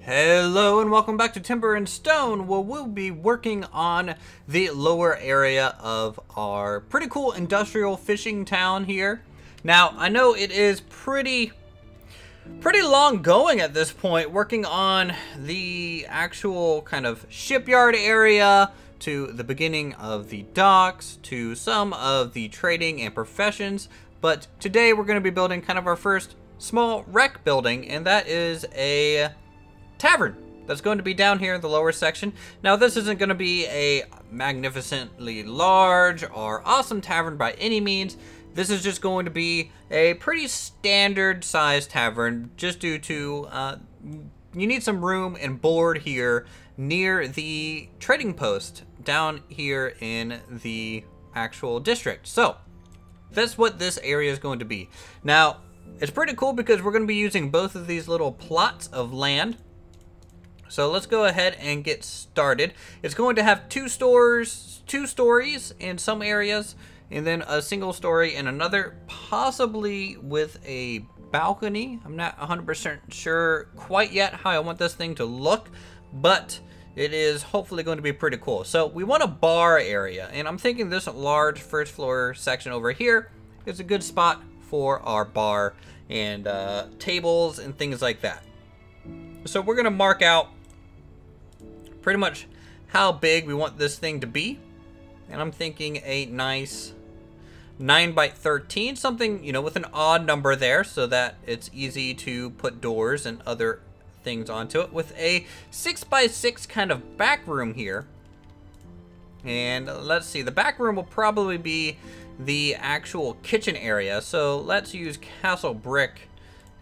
Hello and welcome back to Timber and Stone, where we'll be working on the lower area of our pretty cool industrial fishing town here. Now, I know it is pretty long going at this point, working on the actual kind of shipyard area, to the beginning of the docks, to some of the trading and professions. But today we're going to be building kind of our first small rec building, and that is a tavern that's going to be down here in the lower section. Now, this isn't going to be a magnificently large or awesome tavern by any means. This is just going to be a pretty standard sized tavern, just due to you need some room and board here near the trading post down here in the actual district. So that's what this area is going to be. Now, it's pretty cool because we're going to be using both of these little plots of land. So let's go ahead and get started. It's going to have two stories in some areas, and then a single story in another, possibly with a balcony. I'm not 100% sure quite yet how I want this thing to look, but it is hopefully going to be pretty cool. So we want a bar area, and I'm thinking this large first floor section over here is a good spot for our bar and tables and things like that. So we're going to mark out pretty much how big we want this thing to be, and I'm thinking a nice 9 by 13, something, you know, with an odd number there so that it's easy to put doors and other things onto it, with a 6 by 6 kind of back room here. And let's see, the back room will probably be the actual kitchen area, so let's use castle brick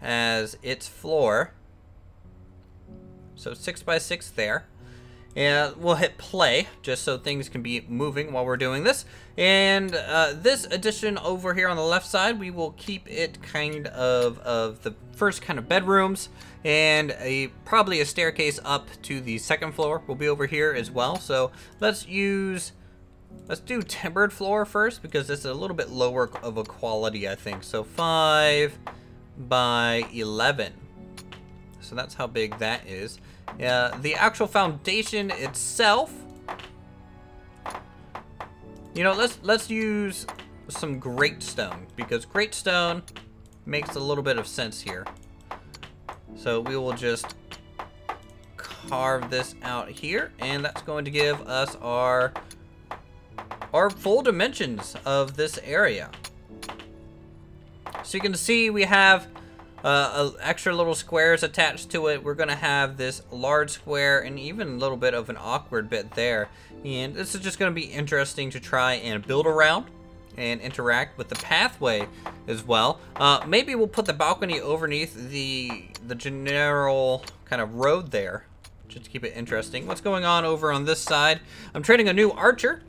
as its floor. So 6 by 6 there. And we'll hit play just so things can be moving while we're doing this. And this addition over here on the left side, we will keep it kind of the first kind of bedrooms, and probably a staircase up to the second floor will be over here as well. So let's do timbered floor first, because it's a little bit lower of a quality, I think. So 5 by 11. So that's how big that is. The actual foundation itself, you know, let's use some great stone, because great stone makes a little bit of sense here. So we will just carve this out here, and that's going to give us our full dimensions of this area. So you can see we have extra little squares attached to it. We're gonna have this large square and even a little bit of an awkward bit there, and this is just gonna be interesting to try and build around and interact with the pathway as well. Maybe we'll put the balcony underneath the general kind of road there, just to keep it interesting. What's going on over on this side? I'm training a new archer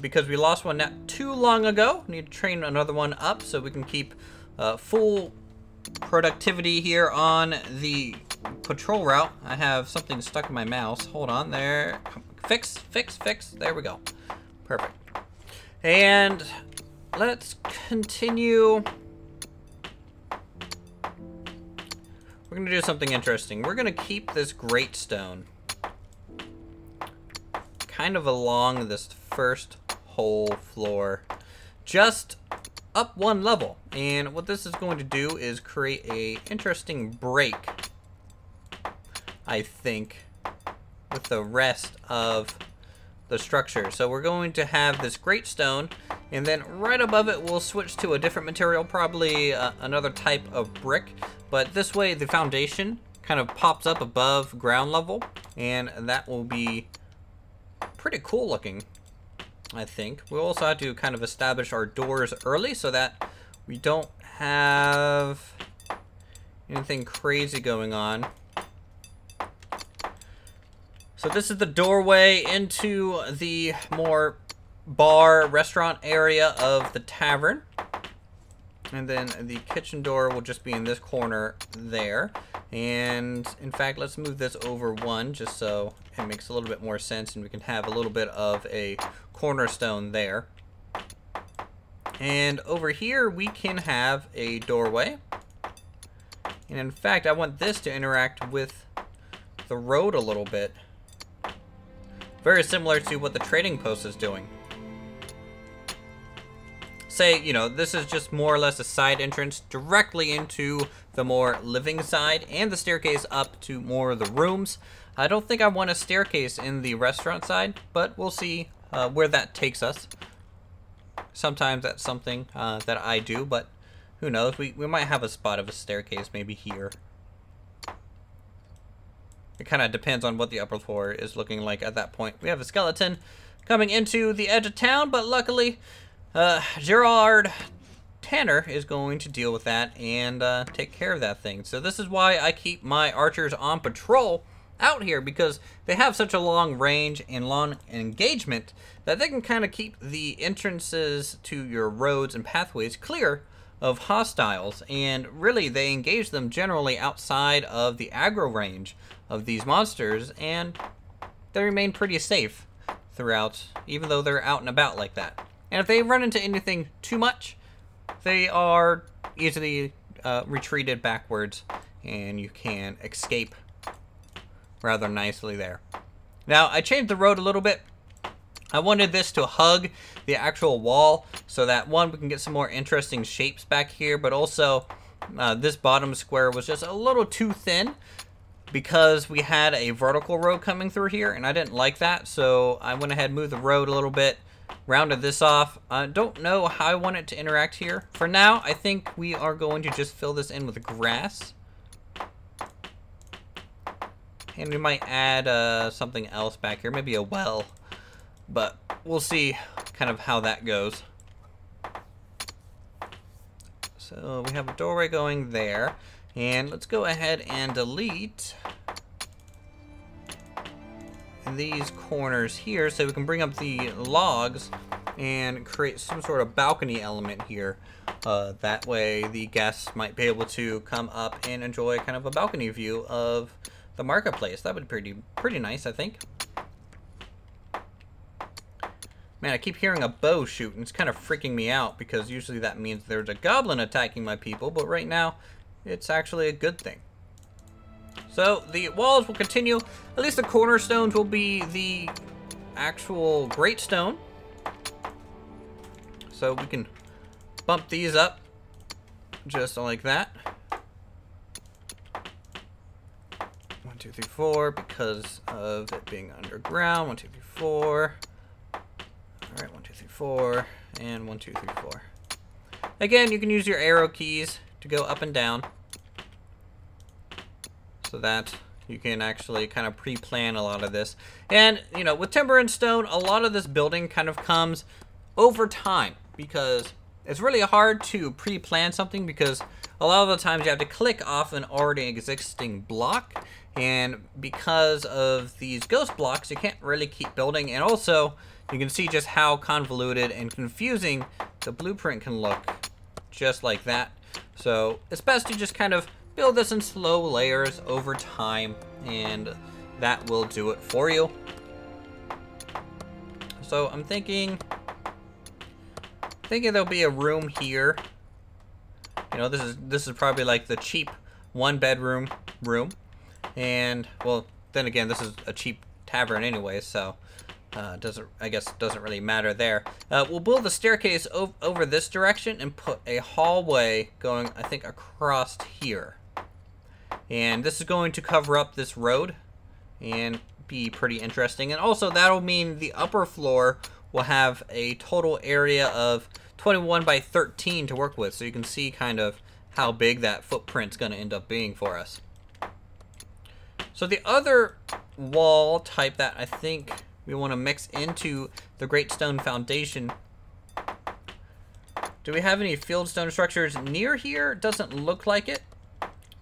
because we lost one not too long ago. Need to train another one up so we can keep full productivity here on the patrol route. I have something stuck in my mouse. Hold on there. Fix. There we go. Perfect. And let's continue. We're going to do something interesting. We're going to keep this great stone kind of along this first whole floor, just up one level. And what this is going to do is create a interesting break, I think, with the rest of the structure. So we're going to have this great stone, and then right above it we'll switch to a different material, probably another type of brick, but this way the foundation kind of pops up above ground level, and that will be pretty cool looking, I think. We'll also have to kind of establish our doors early so that we don't have anything crazy going on. So this is the doorway into the more bar restaurant area of the tavern. And then the kitchen door will just be in this corner there. And in fact, let's move this over one just so it makes a little bit more sense and we can have a little bit of a cornerstone there. And over here we can have a doorway. And in fact, I want this to interact with the road a little bit. Very similar to what the trading post is doing. Say, you know, this is just more or less a side entrance directly into the more living side, and the staircase up to more of the rooms. I don't think I want a staircase in the restaurant side, but we'll see where that takes us. Sometimes that's something that I do, but who knows? We might have a spot of a staircase maybe here. It kind of depends on what the upper floor is looking like at that point. We have a skeleton coming into the edge of town, but luckily Gerard Tanner is going to deal with that and take care of that thing. So this is why I keep my archers on patrol out here, because they have such a long range and long engagement that they can kind of keep the entrances to your roads and pathways clear of hostiles, and really they engage them generally outside of the aggro range of these monsters, and they remain pretty safe throughout, even though they're out and about like that. And if they run into anything too much, they are easily retreated backwards, and you can escape rather nicely there. Now, I changed the road a little bit. I wanted this to hug the actual wall so that, one, we can get some more interesting shapes back here, but also this bottom square was just a little too thin because we had a vertical road coming through here, and I didn't like that, so I went ahead and moved the road a little bit, rounded this off. I don't know how I want it to interact here. For now, I think we are going to just fill this in with grass. And we might add something else back here, maybe a well. But we'll see kind of how that goes. So we have a doorway going there. And let's go ahead and delete these corners here so we can bring up the logs and create some sort of balcony element here. That way the guests might be able to come up and enjoy kind of a balcony view of the marketplace. That would be pretty nice, I think. Man, I keep hearing a bow shoot, and it's kind of freaking me out because usually that means there's a goblin attacking my people, but right now it's actually a good thing. So the walls will continue. At least the cornerstones will be the actual great stone. So we can bump these up just like that. 1, 2, 3, 4, because of it being underground. 1, 2, 3, 4. All right, 1, 2, 3, 4, and 1, 2, 3, 4. Again, you can use your arrow keys to go up and down, so that you can actually kind of pre-plan a lot of this. And, you know, with timber and stone, a lot of this building kind of comes over time, because it's really hard to pre-plan something, because a lot of the times you have to click off an already existing block, and because of these ghost blocks, you can't really keep building. And also, you can see just how convoluted and confusing the blueprint can look, just like that. So it's best to just kind of build this in slow layers over time, and that will do it for you. So I'm thinking there'll be a room here. You know, this is probably like the cheap 1-bedroom room, and well, then again, this is a cheap tavern anyway, so I guess doesn't really matter there. We'll build the staircase over this direction and put a hallway going, I think, across here. And this is going to cover up this road and be pretty interesting. And also that'll mean the upper floor will have a total area of 21 by 13 to work with. So you can see kind of how big that footprint's going to end up being for us. So the other wall type that I think we want to mix into the Great Stone Foundation. Do we have any fieldstone structures near here? Doesn't look like it.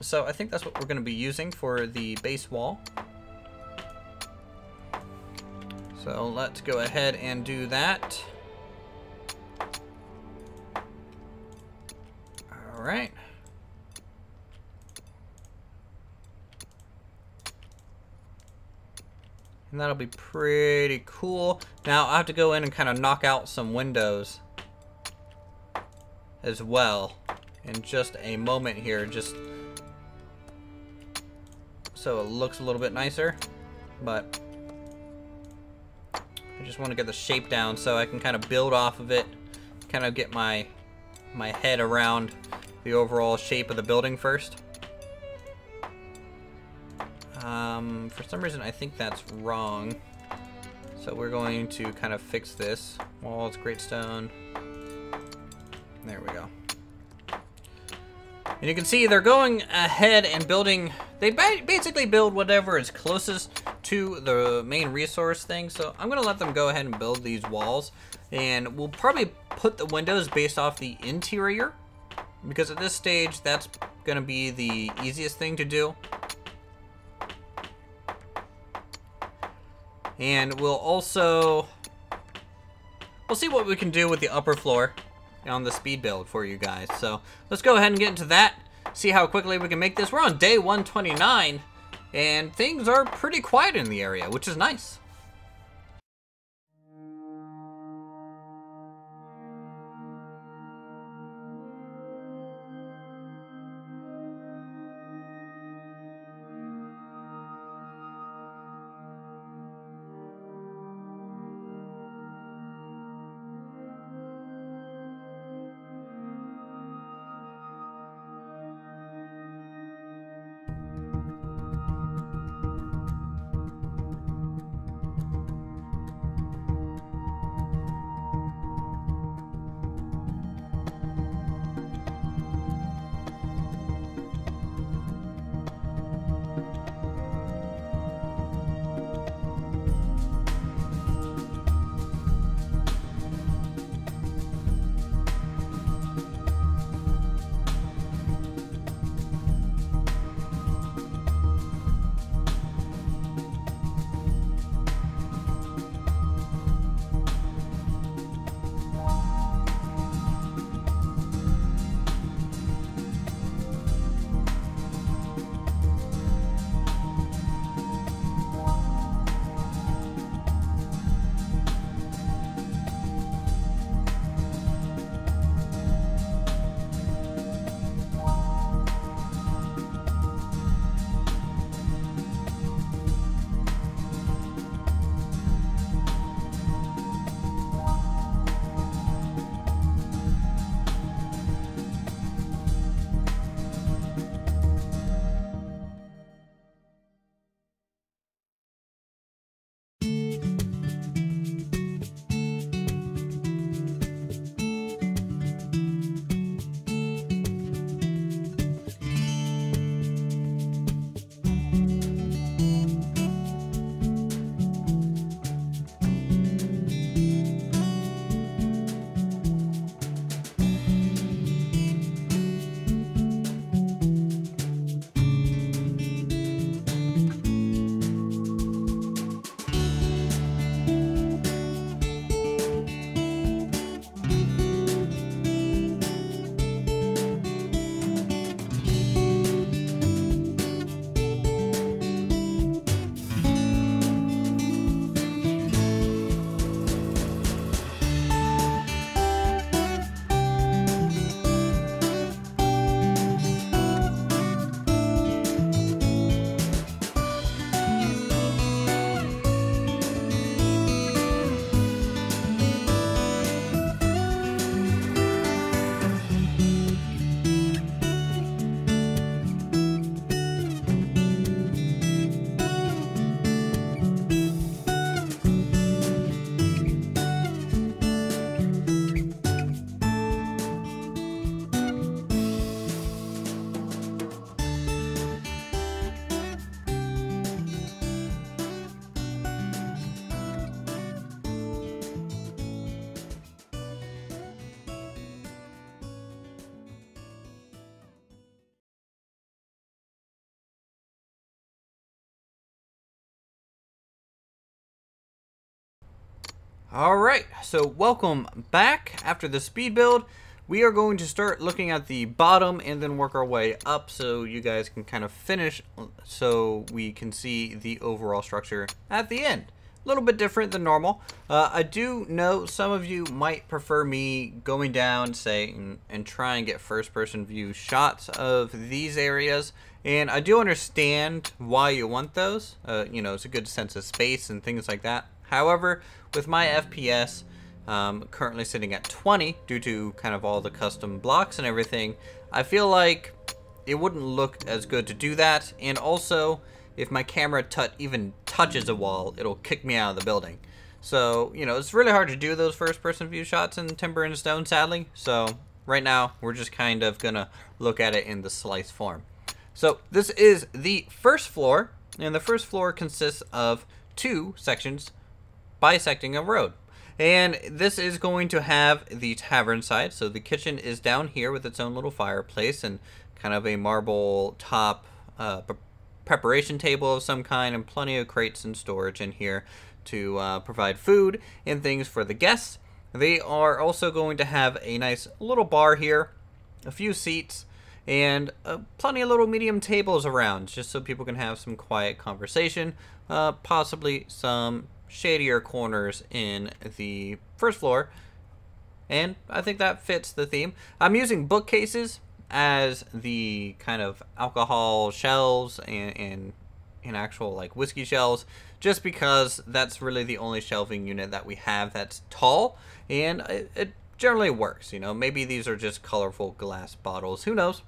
So I think that's what we're going to be using for the base wall. So let's go ahead and do that. All right. And that'll be pretty cool. Now I have to go in and kind of knock out some windows as well in just a moment here, just so it looks a little bit nicer. But I just want to get the shape down so I can kind of build off of it, kind of get my head around the overall shape of the building first. For some reason I think that's wrong, so we're going to kind of fix this. Walls, great stone. There we go. And you can see they're going ahead and building, they basically build whatever is closest to the main resource thing. So I'm going to let them go ahead and build these walls. And we'll probably put the windows based off the interior, because at this stage that's going to be the easiest thing to do. And we'll see what we can do with the upper floor on the speed build for you guys. So let's go ahead and get into that, see how quickly we can make this. We're on day 129 and things are pretty quiet in the area, which is nice. Alright, so welcome back. After the speed build, we are going to start looking at the bottom and then work our way up so you guys can kind of finish so we can see the overall structure at the end. little bit different than normal. I do know some of you might prefer me going down, say, and try and get first-person view shots of these areas. And I do understand why you want those. You know, it's a good sense of space and things like that. However, with my FPS currently sitting at 20 due to kind of all the custom blocks and everything, I feel like it wouldn't look as good to do that. And also, if my camera even touches a wall, it'll kick me out of the building. So, you know, it's really hard to do those first-person view shots in Timber and Stone, sadly. So, right now, we're just kind of gonna look at it in the slice form. So this is the first floor, and the first floor consists of 2 sections bisecting a road. And this is going to have the tavern side. So the kitchen is down here with its own little fireplace and kind of a marble top preparation table of some kind, and plenty of crates and storage in here to provide food and things for the guests. They are also going to have a nice little bar here, a few seats, and plenty of little medium tables around, just so people can have some quiet conversation, possibly some shadier corners in the first floor, and I think that fits the theme. I'm using bookcases as the kind of alcohol shelves and actual like whiskey shelves, just because that's really the only shelving unit that we have that's tall, and it generally works. You know, maybe these are just colorful glass bottles, who knows.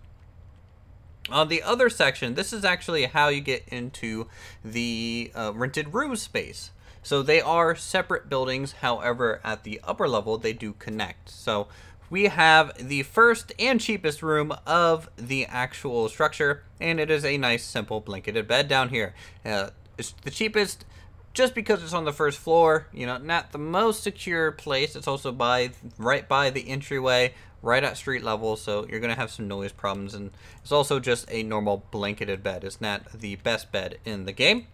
On the other section, this is actually how you get into the rented room space. So they are separate buildings, however, at the upper level, they do connect. So we have the first and cheapest room of the actual structure, and it is a nice, simple blanketed bed down here. It's the cheapest just because it's on the first floor, you know, not the most secure place. It's also right by the entryway, right at street level, so you're going to have some noise problems, and it's also just a normal blanketed bed. It's not the best bed in the game.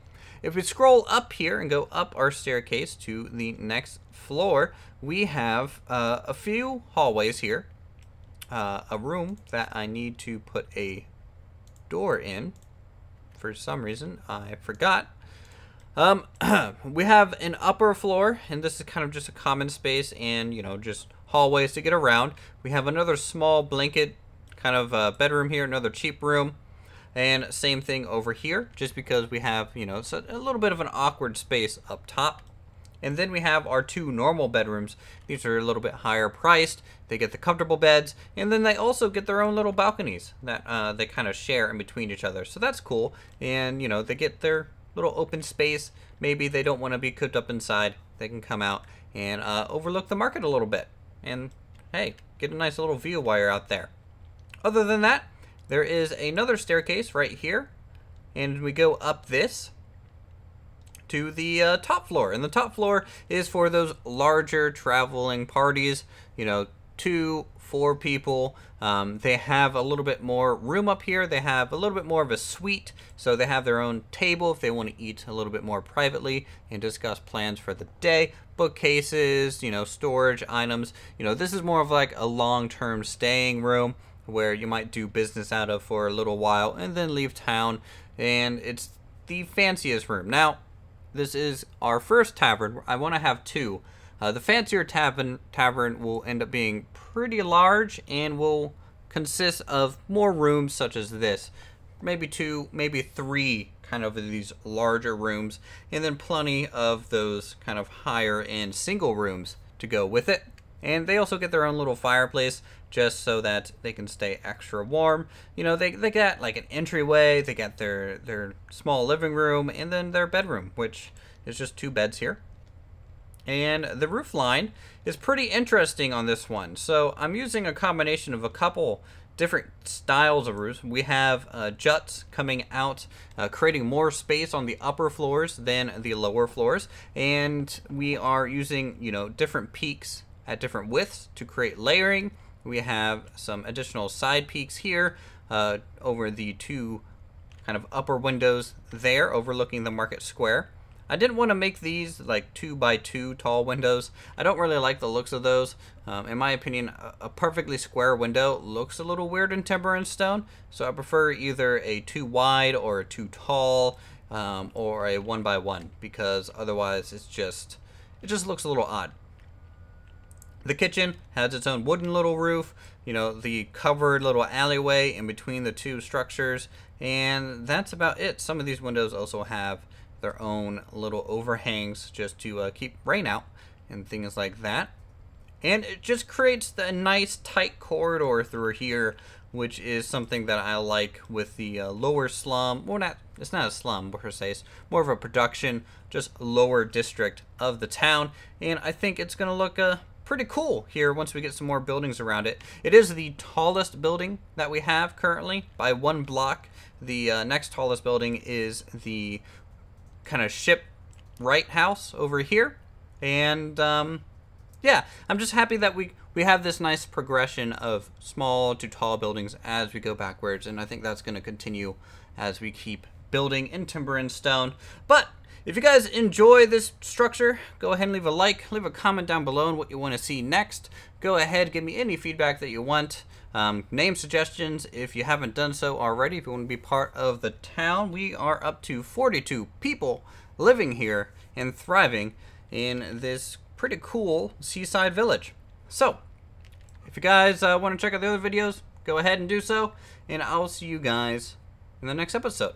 If we scroll up here and go up our staircase to the next floor, we have a few hallways here, a room that I need to put a door in. For some reason, I forgot. We have an upper floor, and this is kind of just a common space and, you know, just hallways to get around. We have another small blanket kind of bedroom here, another cheap room, and same thing over here, just because we have, you know, so a little bit of an awkward space up top. And then we have our 2 normal bedrooms. These are a little bit higher priced. They get the comfortable beds, and then they also get their own little balconies that they kind of share in between each other. So that's cool. And, you know, they get their little open space. Maybe they don't want to be cooped up inside. They can come out and overlook the market a little bit. And, hey, get a nice little view while you're out there. Other than that, there is another staircase right here. And we go up this to the top floor, and the top floor is for those larger traveling parties, you know, 2-4 people. They have a little bit more room up here. They have a little bit more of a suite, so they have their own table if they want to eat a little bit more privately and discuss plans for the day. Bookcases, you know, storage items. You know, this is more of like a long-term staying room where you might do business out of for a little while and then leave town, and it's the fanciest room. Now, this is our first tavern. I want to have 2. The fancier tavern will end up being pretty large and will consist of more rooms such as this. Maybe 2, maybe 3 kind of these larger rooms, and then plenty of those kind of higher end single rooms to go with it. And they also get their own little fireplace just so that they can stay extra warm. You know, they got like an entryway, they got their small living room, and then their bedroom, which is just 2 beds here. And the roof line is pretty interesting on this one. So I'm using a combination of a couple different styles of roofs. We have juts coming out, creating more space on the upper floors than the lower floors. And we are using, you know, different peaks at different widths to create layering. We have some additional side peaks here over the 2 kind of upper windows there overlooking the market square. I didn't want to make these like 2x2 tall windows. I don't really like the looks of those. In my opinion, a perfectly square window looks a little weird in timber and stone, so I prefer either a too wide or a too tall or a 1x1, because otherwise it just looks a little odd. The kitchen has its own wooden little roof, you know, the covered little alleyway in between the two structures, and that's about it. Some of these windows also have their own little overhangs just to keep rain out and things like that. And it just creates a nice tight corridor through here, which is something that I like with the lower slum. Well, it's not a slum per se, it's more of a production, just lower district of the town. And I think it's going to look pretty cool here once we get some more buildings around it. It is the tallest building that we have currently by 1 block. The next tallest building is the kind of shipwright house over here. And yeah, I'm just happy that we have this nice progression of small to tall buildings as we go backwards, and I think that's going to continue as we keep building in timber and stone. But if you guys enjoy this structure, go ahead and leave a like, leave a comment down below on what you want to see next. Go ahead, give me any feedback that you want. Name suggestions if you haven't done so already. If you want to be part of the town, we are up to 42 people living here and thriving in this pretty cool seaside village. So, if you guys want to check out the other videos, go ahead and do so, and I'll see you guys in the next episode.